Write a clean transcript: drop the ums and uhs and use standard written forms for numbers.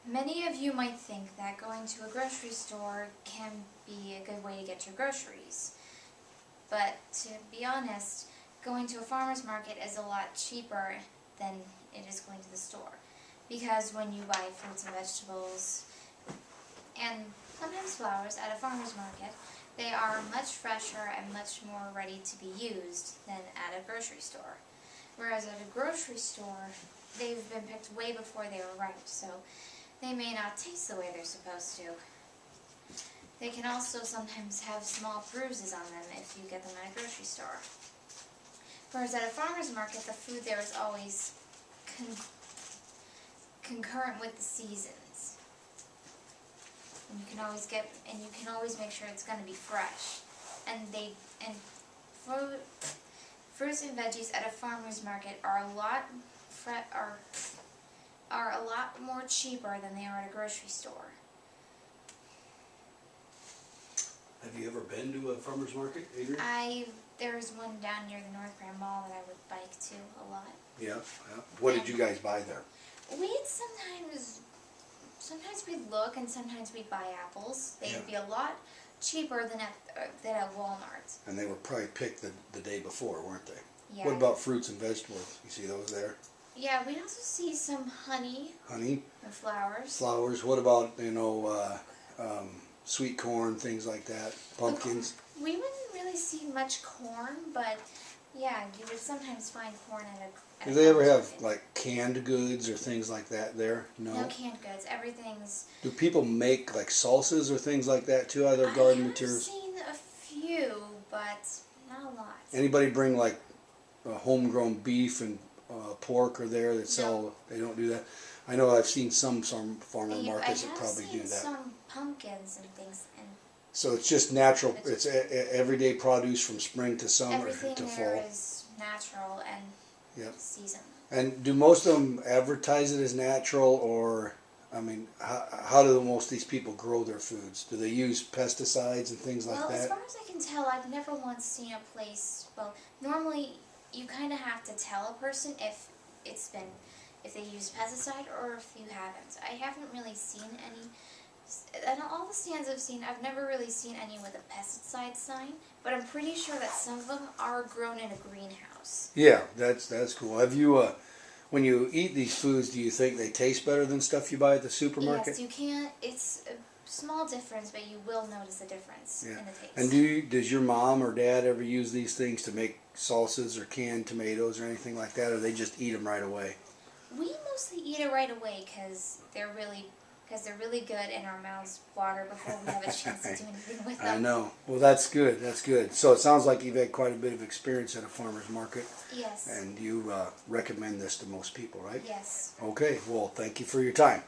Many of you might think that going to a grocery store can be a good way to get your groceries. But to be honest, going to a farmer's market is a lot cheaper than it is going to the store. Because when you buy fruits and vegetables, and sometimes flowers at a farmer's market, they are much fresher and much more ready to be used than at a grocery store. Whereas at a grocery store, they've been picked way before they were ripe, so they may not taste the way they're supposed to. They can also sometimes have small bruises on them if you get them at a grocery store. Whereas at a farmer's market, the food there is always concurrent with the seasons. And you can always make sure it's going to be fresh. And fruits and veggies at a farmer's market are a lot more cheaper than they are at a grocery store. Have you ever been to a farmer's market, Adrian? There's one down near the North Grand Mall that I would bike to a lot. Yeah. What did you guys buy there? We'd sometimes we'd look and sometimes we'd buy apples. They'd be a lot cheaper than at Walmart. And they were probably picked the day before, weren't they? Yeah. What about fruits and vegetables? You see those there? Yeah, we'd also see some honey. Honey? And flowers. Flowers. What about, sweet corn, things like that? Pumpkins? We wouldn't really see much corn, but yeah, you would sometimes find corn at a Do they ever have market. like canned goods or things like that there? No. No canned goods. Everything's. Do people make like salsas or things like that too out of their garden materials? I've seen a few, but not a lot. Anybody bring like homegrown beef and pork or there that sell? No. They don't do that. I know I've seen some farmer markets that probably do that. I have seen some pumpkins and things. So it's just natural. It's everyday produce from spring to summer Everything to there fall. is natural and seasonal. And do most of them advertise it as natural, or I mean, how do most of these people grow their foods? Do they use pesticides and things like Well, that? as far as I can tell, I've never once seen a place. Well, normally you kind of have to tell a person if they use pesticide or if you haven't. I haven't really seen any. And all the stands I've seen, I've never really seen any with a pesticide sign, but I'm pretty sure that some of them are grown in a greenhouse. Yeah, that's cool. Have you, when you eat these foods, do you think they taste better than stuff you buy at the supermarket? Yes, you can. It's a small difference, but you will notice a difference in the taste. And does your mom or dad ever use these things to make salsas or canned tomatoes or anything like that, or they just eat them right away? We mostly eat it right away because they're really good and our mouths water before we have a chance to do anything with them. I know. Well, that's good. That's good. So it sounds like you've had quite a bit of experience at a farmer's market. Yes. And you recommend this to most people, right? Yes. Okay. Well, thank you for your time.